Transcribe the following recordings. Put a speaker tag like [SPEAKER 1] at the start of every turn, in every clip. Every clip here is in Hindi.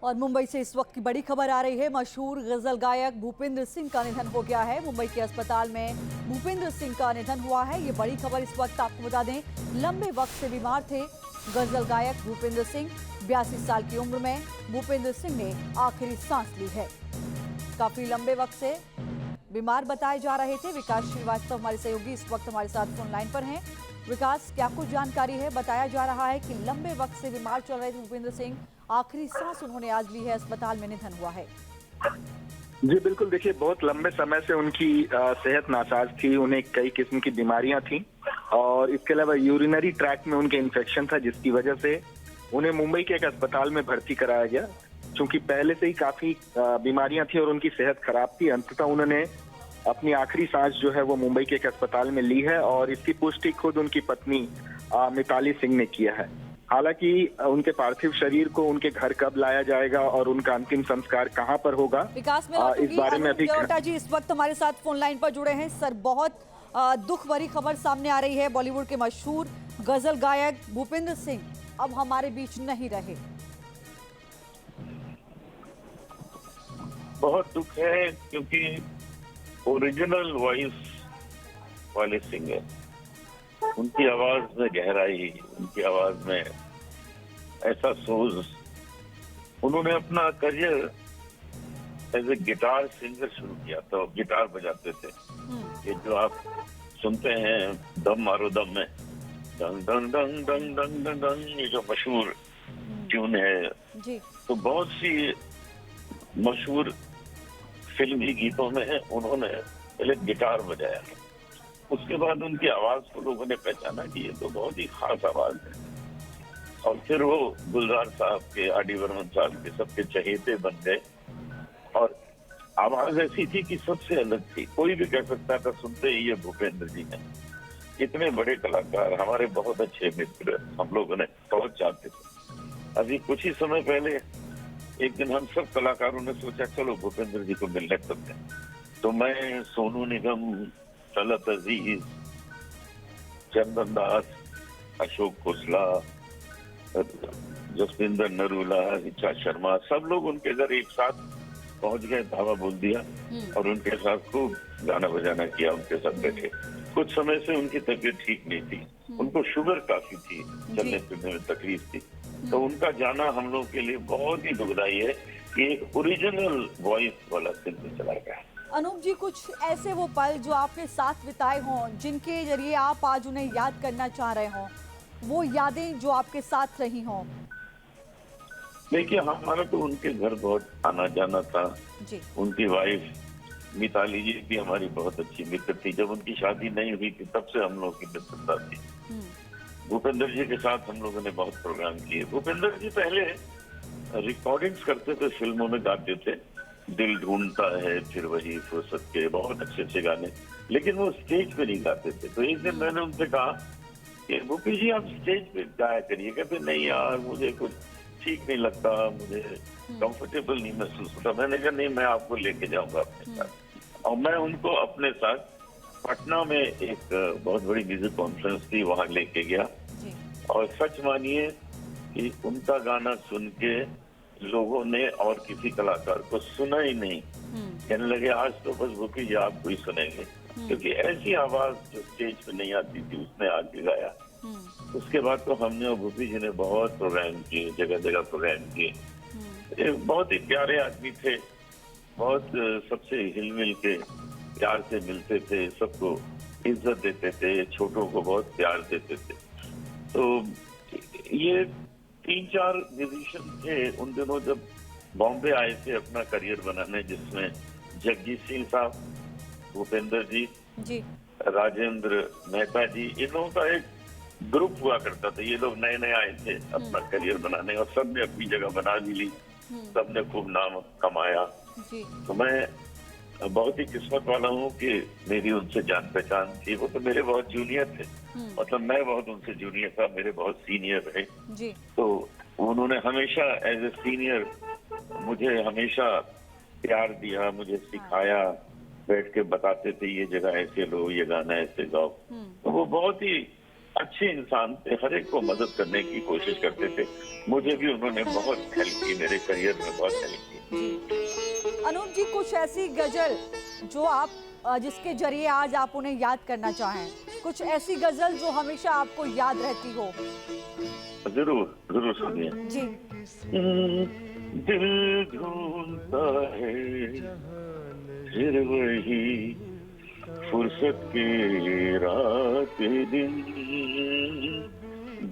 [SPEAKER 1] और मुंबई से इस वक्त की बड़ी खबर आ रही है। मशहूर गजल गायक भूपेंद्र सिंह का निधन हो गया है। मुंबई के अस्पताल में भूपेंद्र सिंह का निधन हुआ है। ये बड़ी खबर इस वक्त आपको बता दें, लंबे वक्त से बीमार थे गजल गायक भूपेंद्र सिंह। 82 साल की उम्र में भूपेंद्र सिंह ने आखिरी सांस ली है। काफी लंबे वक्त से बीमार बताए जा रहे थे। विकास श्रीवास्तव हमारे सहयोगी इस वक्त हमारे साथ फोन लाइन पर हैं। विकास, क्या कुछ जानकारी है? बताया जा रहा है कि लंबे वक्त से बीमार चल रहे थे भूपेंद्र सिंह, आखिरी सांस उन्होंने आज ली है, अस्पताल में निधन हुआ है।
[SPEAKER 2] जी बिल्कुल, देखिए बहुत लंबे समय से उनकी सेहत नासाज थी। उन्हें कई किस्म की बीमारियां थी और इसके अलावा यूरिनरी ट्रैक्ट में उनके इन्फेक्शन था, जिसकी वजह से उन्हें मुंबई के एक अस्पताल में भर्ती कराया गया। क्योंकि पहले से ही काफी बीमारियां थी और उनकी सेहत खराब थी, अंततः उन्होंने अपनी आखिरी सांस जो है वो मुंबई के एक अस्पताल में ली है और इसकी पुष्टि खुद उनकी पत्नी मिताली सिंह ने किया है। हालांकि उनके पार्थिव शरीर को उनके घर कब लाया जाएगा और उनका अंतिम संस्कार कहां पर होगा,
[SPEAKER 1] विकास में
[SPEAKER 2] इस बारे में अभी
[SPEAKER 1] जी इस वक्त हमारे साथ फोन लाइन पर जुड़े हैं। सर, बहुत दुख भरी खबर सामने आ रही है। बॉलीवुड के मशहूर गजल गायक भूपेंद्र सिंह अब हमारे बीच नहीं रहे।
[SPEAKER 3] बहुत दुख है क्योंकि ओरिजिनल वॉइस वाले सिंगर, उनकी आवाज में गहराई, उनकी आवाज में ऐसा सोज। उन्होंने अपना career as a guitar singer शुरू किया था, गिटार बजाते थे। ये जो आप सुनते हैं दम मारो दम में डंग डंग डंग डंग डंग डंग डंग, ये जो मशहूर ट्यून है
[SPEAKER 1] जी।
[SPEAKER 3] तो बहुत सी मशहूर फिल्मी गीतों में उन्होंने पहले गिटार बजाया। उसके बाद उनकी आवाज को लोगों ने पहचाना कि ये तो बहुत ही खास आवाज है और फिर वो गुलजार साहब के, आर डी बर्मन साहब के सबके चहेते बन गए। और आवाज ऐसी थी कि सबसे अलग थी, कोई भी कह सकता था सुनते ही ये भूपेंद्र जी हैं। इतने बड़े कलाकार, हमारे बहुत अच्छे मित्र, हम लोगों ने बहुत चाहते थे। अभी कुछ ही समय पहले एक दिन हम सब कलाकारों ने सोचा चलो भूपेंद्र जी को मिलने चलते हैं। तो मैं, सोनू निगम, तलत अजीज, चंदन दास, अशोक खोसला, जसविंदर नरूला, ऋचा शर्मा, सब लोग उनके घर एक साथ पहुंच गए, धावा बोल दिया और उनके साथ खूब गाना बजाना किया। उनके साथ बैठे। कुछ समय से उनकी तबीयत ठीक नहीं थी, उनको शुगर काफी थी, चलने फिरने में तकलीफ थी। तो उनका जाना हम लोग के लिए बहुत ही दुखदायी है कि एक ओरिजिनल वॉइस वाला सिंगर चला गया।
[SPEAKER 1] अनूप जी, कुछ ऐसे वो पल जो आपने साथ बिताए हों, जिनके जरिए आप आज उन्हें याद करना चाह रहे हों, वो यादें जो आपके साथ रही हों?
[SPEAKER 3] देखिए, हमारा तो उनके घर बहुत आना जाना था
[SPEAKER 1] जी।
[SPEAKER 3] उनकी वाइफ मिताली जी भी हमारी बहुत अच्छी मित्र थी। जब उनकी शादी नहीं हुई थी तब से हम लोग की मित्रता थी। भूपेंद्र जी के साथ हम लोगों ने बहुत प्रोग्राम किए। भूपेंद्र जी पहले रिकॉर्डिंग्स करते थे, फिल्मों में गाते थे, दिल ढूंढता है, फिर वही, फुर्सत के, बहुत अच्छे अच्छे गाने, लेकिन वो स्टेज पे नहीं गाते थे। तो एक दिन मैंने उनसे कहा कि भूपी जी आप स्टेज पे गाया करिए। कहते नहीं यार, मुझे कुछ ठीक नहीं लगता, मुझे कंफर्टेबल नहीं महसूस होता। मैंने कहा नहीं, मैं आपको लेके जाऊंगा अपने साथ। और मैं उनको अपने साथ पटना में एक बहुत बड़ी म्यूजिक कॉन्फ्रेंस थी, वहां लेके गया। और सच मानिए कि उनका गाना सुन के लोगों ने और किसी कलाकार को सुना ही नहीं। कहने लगे आज तो बस भूपी जी आपको ही सुनेंगे, क्योंकि ऐसी आवाज जो स्टेज पे नहीं आती थी उसने आगे गाया। उसके बाद तो हमने और भूपी जी ने बहुत प्रोग्राम किए, जगह जगह प्रोग्राम किए। बहुत ही प्यारे आदमी थे, बहुत सबसे हिलमिल के प्यार से मिलते थे, सबको इज्जत देते थे, छोटों को बहुत प्यार देते थे। तो ये 3-4 म्यूजिशियन थे उन दिनों जब बॉम्बे आए थे अपना करियर बनाने, जिसमें जगजीत सिंह साहब, भूपेंद्र जी, राजेंद्र मेहता जी, इन लोगों का एक ग्रुप हुआ करता था। ये लोग नए नए आए थे अपना करियर बनाने और सब ने अपनी जगह बना भी ली, सब ने खूब नाम कमाया। तो मैं बहुत ही किस्मत वाला हूँ कि मेरी उनसे जान पहचान थी। वो तो मेरे बहुत जूनियर थे, मतलब मैं बहुत उनसे जूनियर था, मेरे बहुत सीनियर रहे। तो उन्होंने हमेशा एज ए सीनियर मुझे हमेशा प्यार दिया, मुझे सिखाया, बैठ के बताते थे ये जगह ऐसे लो, ये गाना ऐसे गाओ। तो वो बहुत ही अच्छे इंसान थे, हर एक को मदद करने की कोशिश करते थे। मुझे भी उन्होंने बहुत हेल्प की, मेरे करियर में बहुत हेल्प की।
[SPEAKER 1] अनूप जी, कुछ ऐसी गजल जो आप जिसके जरिए आज आप उन्हें याद करना चाहें, कुछ ऐसी गजल जो हमेशा आपको याद रहती हो।
[SPEAKER 3] जरूर जरूर सुनिए।
[SPEAKER 1] जी।
[SPEAKER 3] दिल ढूंढता है फिर वही फुर्सत की रात दिन,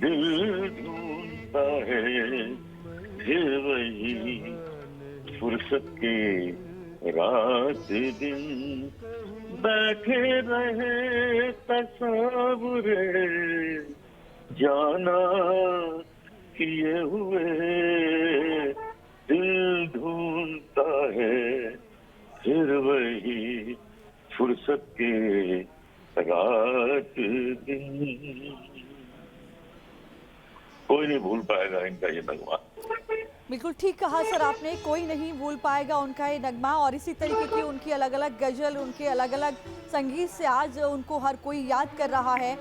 [SPEAKER 3] दिल ढूंढता है फिर वही फुर्सत की रात दिन, बैठे रहे तस्वुरे जाना किए हुए, दिल ढूंढता है फिर वही फुर्सत के रात दिन। कोई नहीं भूल पाएगा इनका ये नगमा।
[SPEAKER 1] बिल्कुल ठीक कहा सर आपने, कोई नहीं भूल पाएगा उनका ये नगमा। और इसी तरीके की उनकी अलग अलग गजल, उनके अलग अलग संगीत से आज उनको हर कोई याद कर रहा है।